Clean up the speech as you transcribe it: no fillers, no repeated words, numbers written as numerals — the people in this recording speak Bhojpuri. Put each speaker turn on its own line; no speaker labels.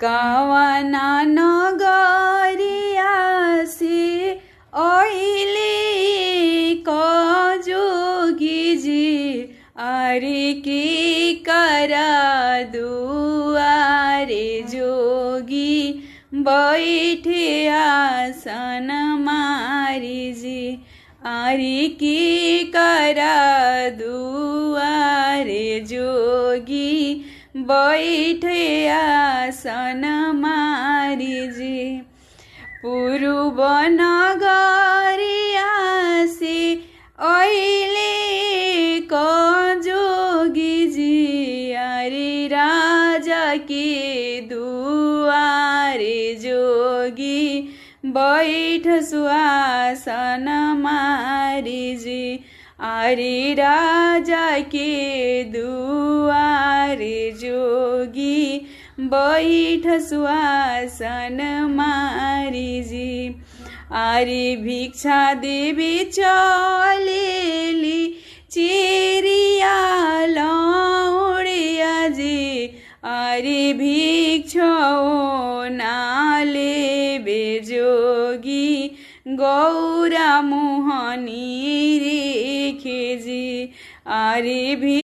कावना नगरिया से अहिले जोगी जी अरे के करा दुआरे जोगी बैठे आसन मारी जी अरे के करा दुआरे जोगी बैठे आसन मारी जी पूर्व नगरिया से अहिले जोगी जी अरे राजा के दुआरे जोगी बैठ सुआसन मारी जी अरे राजा के दुआरे जोगी बैठ सुआसन मारी जी अरे भिक्षा देवी चलेली चेरिया लौड़िया जी अरे भिक्षो नाले बेजोगी गौरा मोहनी रेखे जी अरे